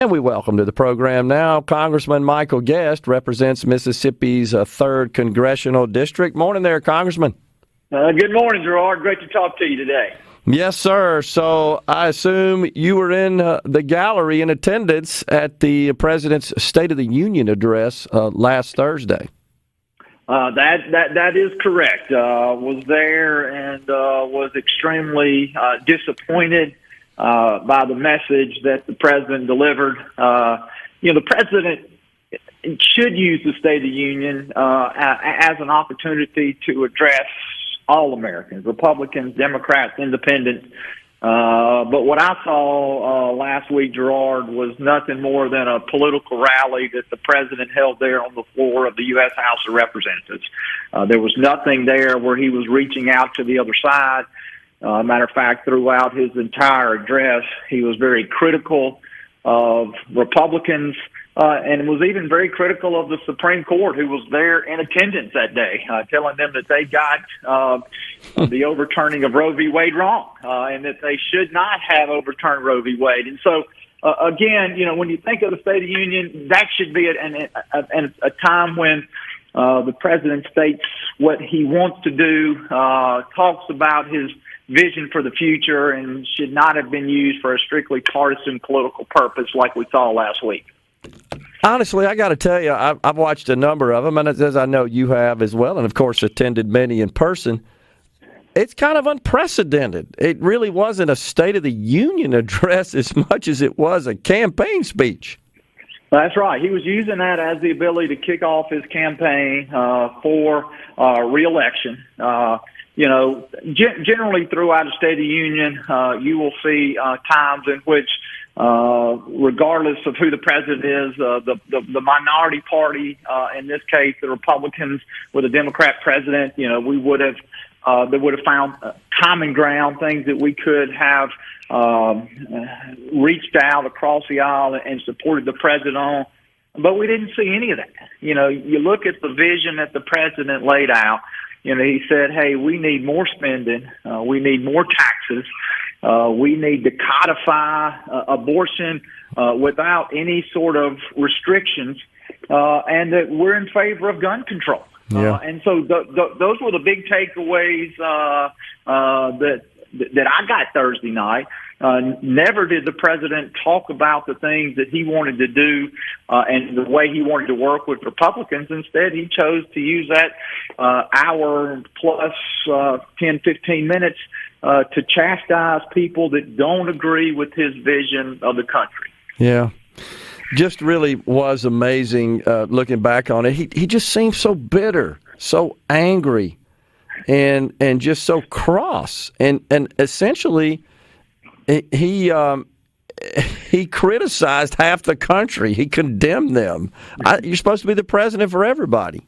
And we welcome to the program now Congressman Michael Guest, represents Mississippi's 3rd Congressional District. Morning there, Congressman. Good morning, Gerard. Great to talk to you today. Yes, sir. So I assume you were in the gallery in attendance at the President's State of the Union address last Thursday. That is correct. Was there and was extremely disappointed by the message that the president delivered. The president should use the State of the Union as an opportunity to address all Americans, Republicans, Democrats, Independents. But what I saw last week, Gerard, was nothing more than a political rally that the president held there on the floor of the U.S. House of Representatives. There was nothing there where he was reaching out to the other side. Matter of fact, throughout his entire address, he was very critical of Republicans and was even very critical of the Supreme Court, who was there in attendance that day, telling them that they got the overturning of Roe v. Wade wrong and that they should not have overturned Roe v. Wade. And so, again, when you think of the State of the Union, that should be a time when the president states what he wants to do, talks about his vision for the future, and should not have been used for a strictly partisan political purpose like we saw last week. Honestly, I got to tell you, I've watched a number of them, and as I know you have as well, and of course attended many in person. It's kind of unprecedented. It really wasn't a State of the Union address as much as it was a campaign speech. That's right. He was using that as the ability to kick off his campaign for re-election. Generally throughout the State of the Union, you will see times in which, regardless of who the president is, the minority party, in this case, the Republicans with a Democrat president, we would have found common ground, things that we could have reached out across the aisle and supported the president on. But we didn't see any of that. You look at the vision that the president laid out. He said, hey, we need more spending. We need more taxes. We need to codify abortion without any sort of restrictions, and that we're in favor of gun control. Yeah. And so those were the big takeaways that I got Thursday night. Never did the president talk about the things that he wanted to do and the way he wanted to work with Republicans. Instead, he chose to use that hour plus 10, 15 minutes to chastise people that don't agree with his vision of the country. Yeah. Just really was amazing looking back on it. He just seemed so bitter, so angry, and just so cross. And essentially, he criticized half the country. He condemned them. You're supposed to be the president for everybody.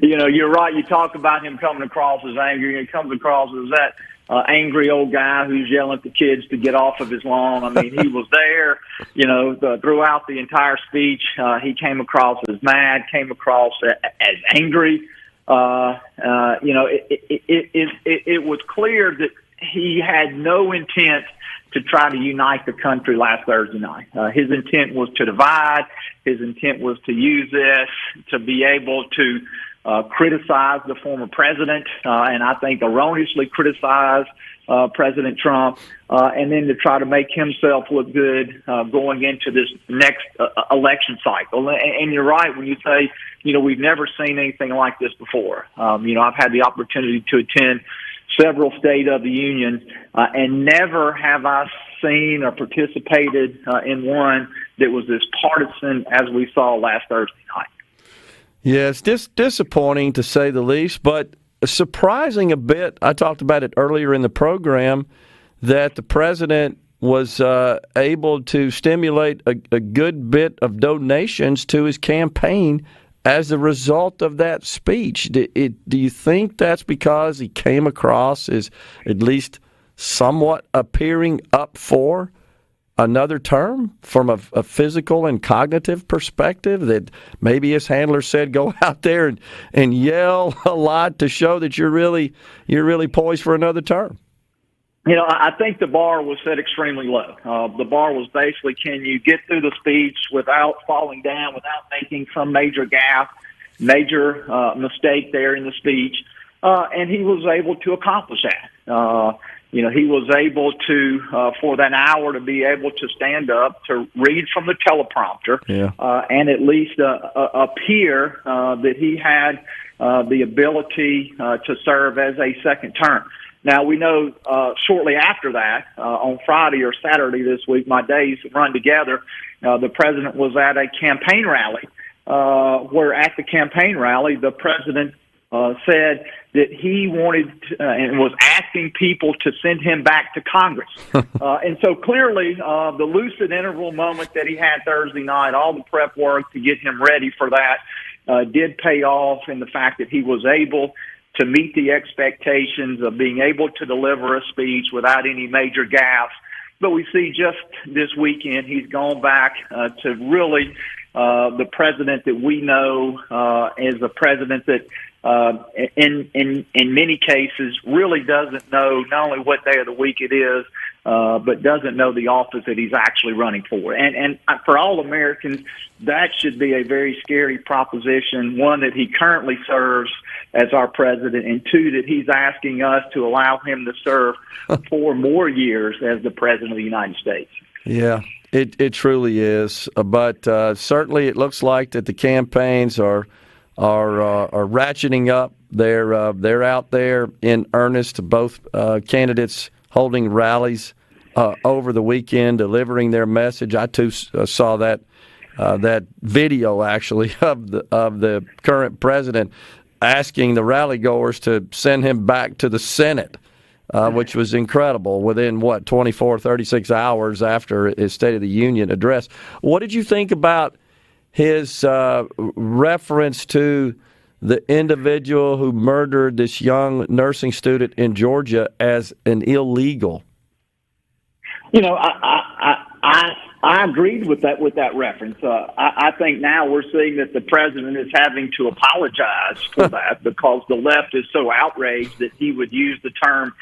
You're right. You talk about him coming across as angry. He comes across as that angry old guy who's yelling at the kids to get off of his lawn. I mean, he was there, throughout the entire speech. He came across as mad, came across as angry. It was clear that he had no intent to try to unite the country last Thursday night. His intent was to divide. His intent was to use this to be able to criticize the former president, and I think erroneously criticize President Trump, and then to try to make himself look good going into this next election cycle. And you're right when you say, we've never seen anything like this before. I've had the opportunity to attend several State of the Unions, and never have I seen or participated in one that was as partisan as we saw last Thursday night. Yeah, it's disappointing to say the least, but surprising a bit. I talked about it earlier in the program that the president was able to stimulate a good bit of donations to his campaign as a result of that speech. Do you think that's because he came across as at least somewhat appearing up for another term from a physical and cognitive perspective, that maybe his handler said go out there and yell a lot to show that you're really poised for another term? I think the bar was set extremely low. The bar was basically, can you get through the speech without falling down, without making some major gaffe, major mistake there in the speech? And he was able to accomplish that. He was able to, for that hour, to be able to stand up, to read from the teleprompter, and at least appear that he had the ability to serve as a second term. Now, we know shortly after that, on Friday or Saturday this week, my days run together, the president was at a campaign rally, where at the campaign rally, the president said that he wanted and was asking people to send him back to Congress. And so clearly the lucid interval moment that he had Thursday night, all the prep work to get him ready for that, did pay off in the fact that he was able to meet the expectations of being able to deliver a speech without any major gaffes. But we see just this weekend he's gone back to really the president that we know as a president that in many cases really doesn't know not only what day of the week it is, but doesn't know the office that he's actually running for. And for all Americans, that should be a very scary proposition, one, that he currently serves as our president, and two, that he's asking us to allow him to serve 4 more years as the president of the United States. Yeah, it truly is. But certainly it looks like that the campaigns are ratcheting up. They're out there in earnest. Both candidates holding rallies over the weekend, delivering their message. I too saw that video actually of the current president asking the rally goers to send him back to the Senate, which was incredible. Within 36 hours after his State of the Union address. What did you think about his reference to the individual who murdered this young nursing student in Georgia as an illegal? I agreed with that reference. I think now we're seeing that the president is having to apologize for that because the left is so outraged that he would use the term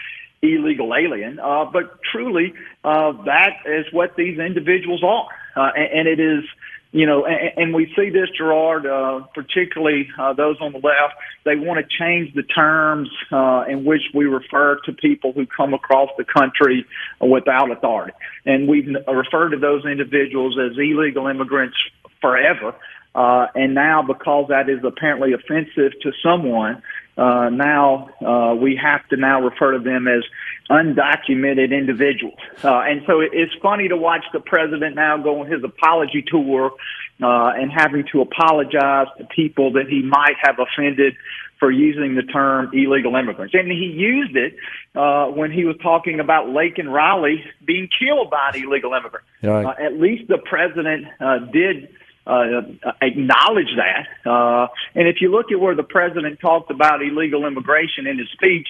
illegal alien. But truly, that is what these individuals are. And it is, and we see this, Gerard, particularly those on the left, they want to change the terms in which we refer to people who come across the country without authority. And we've referred to those individuals as illegal immigrants forever. And now, because that is apparently offensive to someone, now we have to now refer to them as undocumented individuals. And so it's funny to watch the president now go on his apology tour and having to apologize to people that he might have offended for using the term illegal immigrants. And he used it when he was talking about Lake and Raleigh being killed by an illegal immigrant. Right. At least the president did acknowledge that. And if you look at where the president talked about illegal immigration in his speech,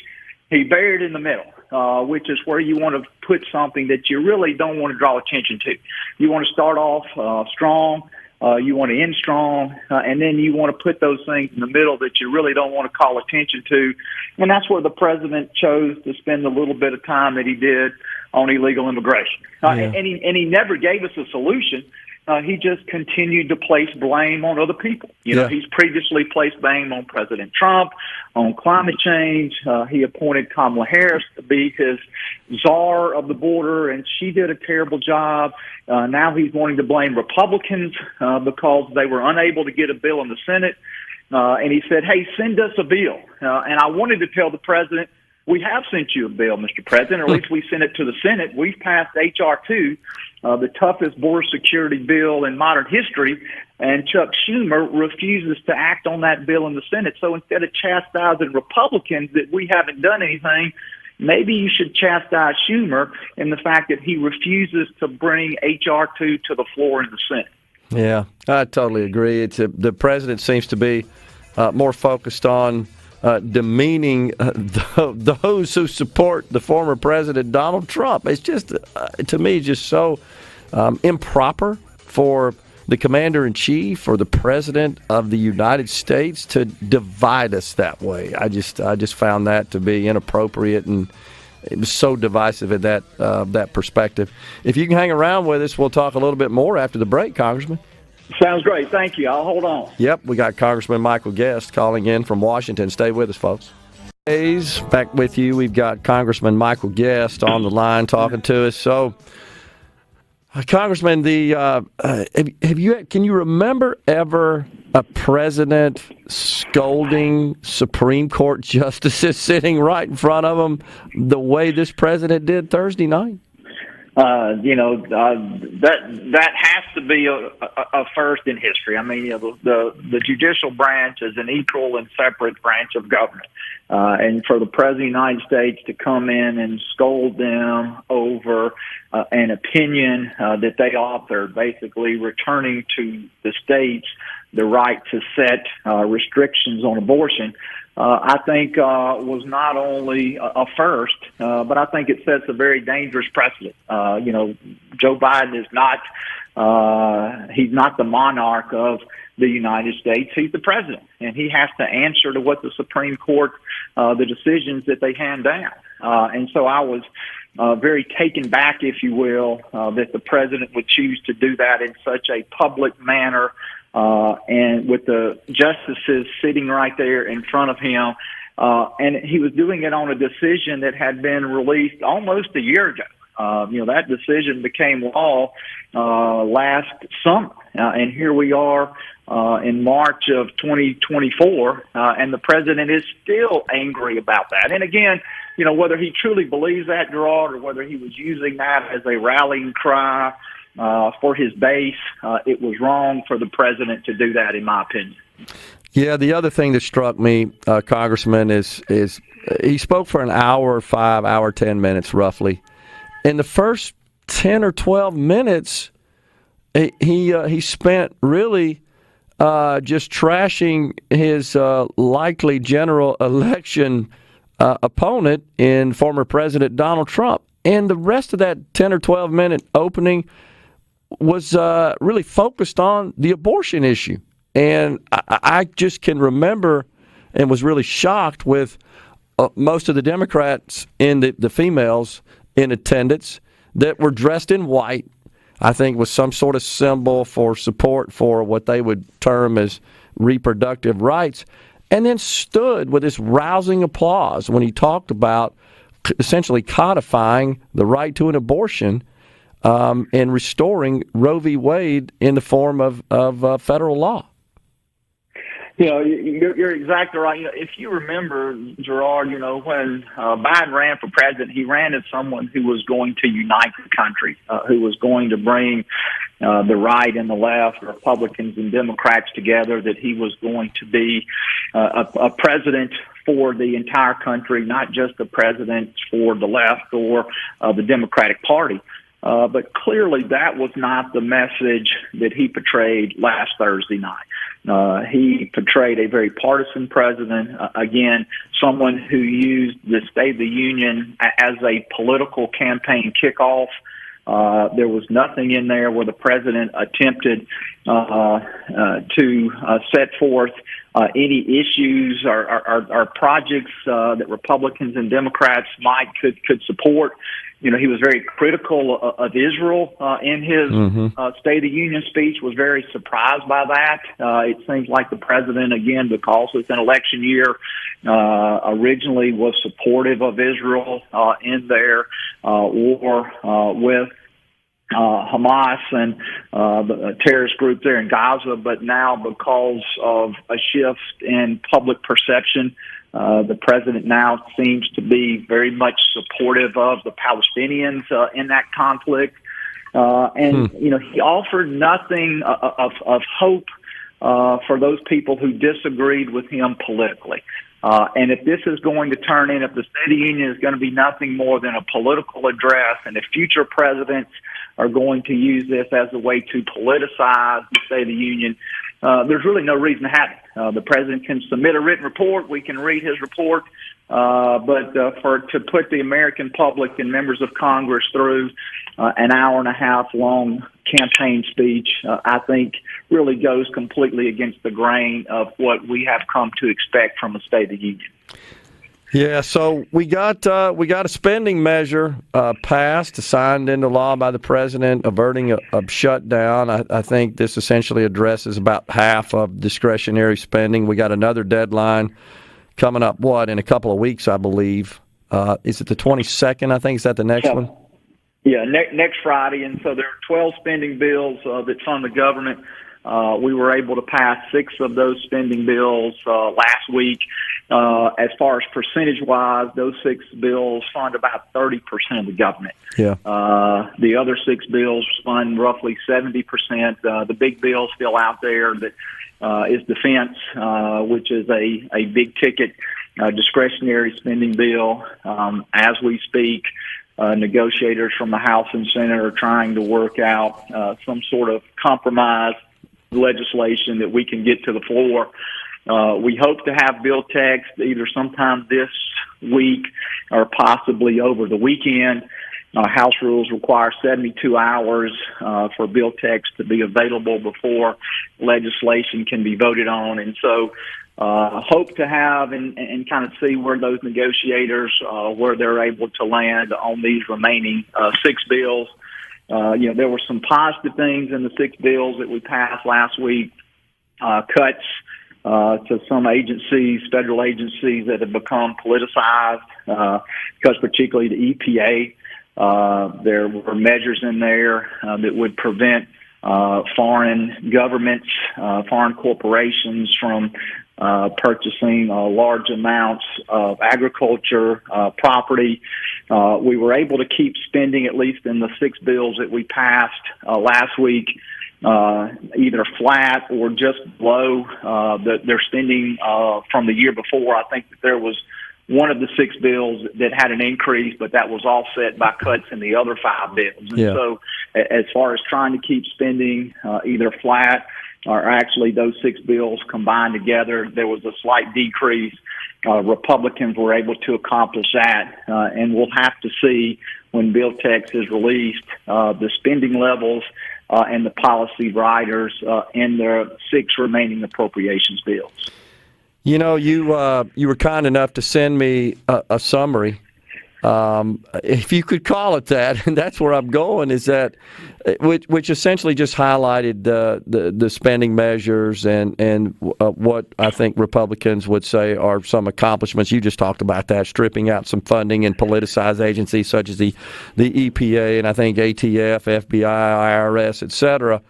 he buried it in the middle, which is where you want to put something that you really don't want to draw attention to. You want to start off strong. You want to end strong, and then you want to put those things in the middle that you really don't want to call attention to. And that's where the president chose to spend a little bit of time that he did on illegal immigration. And he never gave us a solution. He just continued to place blame on other people. He's previously placed blame on President Trump, on climate change. He appointed Kamala Harris to be his czar of the border, and she did a terrible job. Now he's wanting to blame Republicans because they were unable to get a bill in the Senate. And he said, hey, send us a bill. And I wanted to tell the president, we have sent you a bill, Mr. President, or at least we sent it to the Senate. We've passed H.R. 2, the toughest border security bill in modern history, and Chuck Schumer refuses to act on that bill in the Senate. So instead of chastising Republicans that we haven't done anything, maybe you should chastise Schumer in the fact that he refuses to bring H.R. 2 to the floor in the Senate. Yeah, I totally agree. The president seems to be more focused on demeaning those who support the former president, Donald Trump. It's just, to me, just so improper for the commander-in-chief or the president of the United States to divide us that way. I just found that to be inappropriate and it was so divisive in that perspective. If you can hang around with us, we'll talk a little bit more after the break, Congressman. Sounds great. Thank you. I'll hold on. Yep, we got Congressman Michael Guest calling in from Washington. Stay with us, folks. Back with you. We've got Congressman Michael Guest on the line talking to us. So, Congressman, can you remember ever a president scolding Supreme Court justices sitting right in front of him the way this president did Thursday night? That has to be a first in history. I mean, the judicial branch is an equal and separate branch of government. And for the President of the United States to come in and scold them over an opinion that they authored, basically returning to the states the right to set restrictions on abortion, I think was not only a first, but I think it sets a very dangerous precedent. Joe Biden is not, he's not the monarch of the United States. He's the president, and he has to answer to what the Supreme Court, the decisions that they hand down. And so I was very taken back, if you will, that the president would choose to do that in such a public manner, and with the justices sitting right there in front of him. And he was doing it on a decision that had been released almost a year ago. That decision became law last summer, and here we are in March of 2024, and the president is still angry about that. And again, whether he truly believes that, Gerard, or whether he was using that as a rallying cry for his base, it was wrong for the president to do that, in my opinion. Yeah, the other thing that struck me, Congressman, is he spoke for an hour, 10 minutes roughly. In the first 10 or 12 minutes, he spent really just trashing his likely general election opponent in former President Donald Trump. And the rest of that 10 or 12-minute opening was really focused on the abortion issue. And I just can remember and was really shocked with most of the Democrats and the females in attendance that were dressed in white, I think was some sort of symbol for support for what they would term as reproductive rights, and then stood with this rousing applause when he talked about essentially codifying the right to an abortion and restoring Roe v. Wade in the form of federal law. You're exactly right. If you remember, Gerard, when Biden ran for president, he ran as someone who was going to unite the country, who was going to bring the right and the left, Republicans and Democrats together, that he was going to be a president for the entire country, not just a president for the left or the Democratic Party. But clearly that was not the message that he portrayed last Thursday night. He portrayed a very partisan president, again, someone who used the State of the Union as a political campaign kickoff. There was nothing in there where the president attempted to set forth any issues or projects that Republicans and Democrats could support. He was very critical of Israel in his State of the Union speech, was very surprised by that. It seems like the president, again, because it's an election year, originally was supportive of Israel in their war with Hamas and the terrorist group there in Gaza, but now because of a shift in public perception, the president now seems to be very much supportive of the Palestinians in that conflict. And he offered nothing of hope for those people who disagreed with him politically. And if this is going to turn in, if the State of the Union is going to be nothing more than a political address, and if future presidents are going to use this as a way to politicize the State of the Union, there's really no reason to have it. The president can submit a written report. We can read his report. But to put the American public and members of Congress through an hour and a half long campaign speech, I think really goes completely against the grain of what we have come to expect from a State of the Union. Yeah, so we got a spending measure passed, signed into law by the president, averting a shutdown. I think this essentially addresses about half of discretionary spending. We got another deadline coming up, in a couple of weeks, I believe. Is it the 22nd, I think? Is that the next one? Yeah, next Friday. And so there are 12 spending bills that fund the government. We were able to pass 6 of those spending bills last week. As far as percentage-wise, those 6 bills fund about 30% of the government. Yeah. The other 6 bills fund roughly 70%. The big bill still out there that is defense, which is a big-ticket discretionary spending bill. As we speak, negotiators from the House and Senate are trying to work out some sort of compromise legislation that we can get to the floor. We hope to have bill text either sometime this week or possibly over the weekend. House rules require 72 hours for bill text to be available before legislation can be voted on. And so hope to have and kind of see where those negotiators, where they're able to land on these remaining 6 bills. There were some positive things in the 6 bills that we passed last week. Cuts to some agencies, federal agencies that have become politicized, because particularly the EPA. There were measures in there that would prevent foreign governments, foreign corporations from purchasing large amounts of agriculture property. We were able to keep spending, at least in the 6 bills that we passed last week, either flat or just below their spending from the year before. I think that there was one of the 6 bills that had an increase, but that was offset by cuts in the other 5 bills. And so as far as trying to keep spending either flat or actually those 6 bills combined together, there was a slight decrease. Republicans were able to accomplish that, and we'll have to see when bill text is released the spending levels and the policy riders in the 6 remaining appropriations bills. You know, you were kind enough to send me a summary, if you could call it that, and that's where I'm going, is that which essentially just highlighted the spending measures and what I think Republicans would say are some accomplishments. You just talked about that, stripping out some funding and politicized agencies such as the EPA and I think ATF, FBI, IRS, et cetera.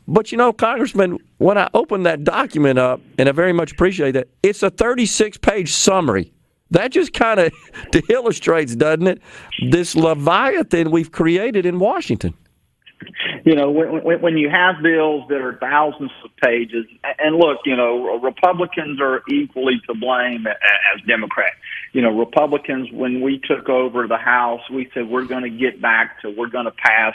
But, Congressman, when I opened that document up, and I very much appreciate that, it's a 36-page summary. That just kind of illustrates, doesn't it, this Leviathan we've created in Washington. When you have bills that are thousands of pages, and look, Republicans are equally to blame as Democrats. Republicans, when we took over the House, we said we're going to pass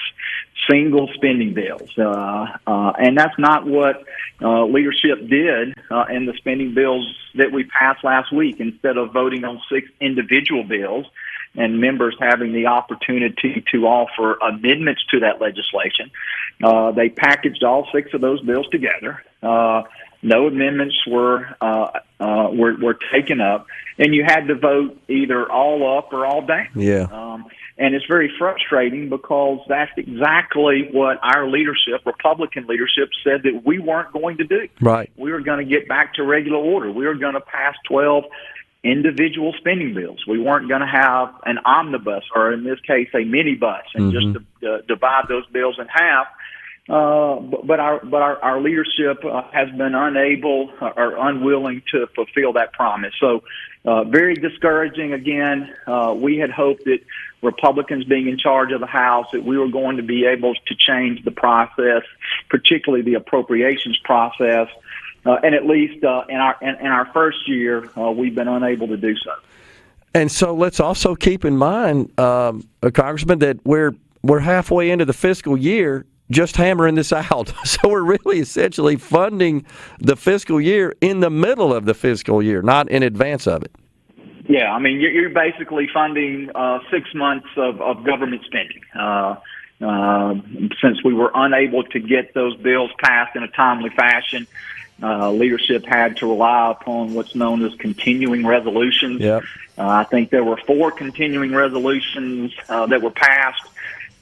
single spending bills. And that's not what leadership did in the spending bills that we passed last week. Instead of voting on 6 individual bills, and members having the opportunity to offer amendments to that legislation, they packaged all 6 of those bills together. No amendments were taken up, and you had to vote either all up or all down. Yeah. And it's very frustrating because that's exactly what our leadership, Republican leadership, said that we weren't going to do. Right. We were going to get back to regular order. We were going to pass 12 individual spending bills. We weren't going to have an omnibus, or in this case, a minibus, and just divide those bills in half. But our leadership has been unable or unwilling to fulfill that promise. So very discouraging. Again, we had hoped that Republicans being in charge of the House, that we were going to be able to change the process, particularly the appropriations process. And at least in our first year, we've been unable to do so. And so let's also keep in mind, Congressman, that we're halfway into the fiscal year, just hammering this out. So we're really essentially funding the fiscal year in the middle of the fiscal year, not in advance of it. Yeah, I mean, you're basically funding 6 months of government spending. Since we were unable to get those bills passed in a timely fashion, leadership had to rely upon what's known as continuing resolutions. Yep. I think there were 4 continuing resolutions that were passed.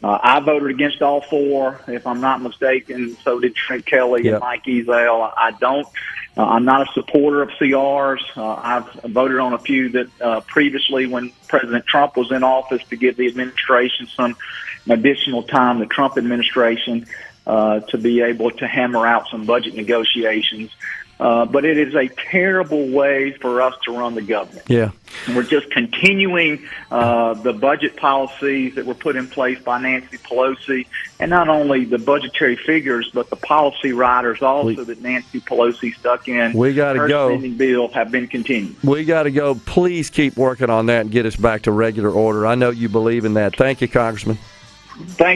I voted against all 4, if I'm not mistaken. So did Trent Kelly Yep. and Mike Ezell. I'm not a supporter of CRs. I've voted on a few that previously, when President Trump was in office, to give the administration some additional time, the Trump administration, to be able to hammer out some budget negotiations. But it is a terrible way for us to run the government. Yeah. We're just continuing the budget policies that were put in place by Nancy Pelosi, and not only the budgetary figures, but the policy riders also that Nancy Pelosi stuck in. We got to go. Her spending bill have been continued. We got to go. Please keep working on that and get us back to regular order. I know you believe in that. Thank you, Congressman. Thank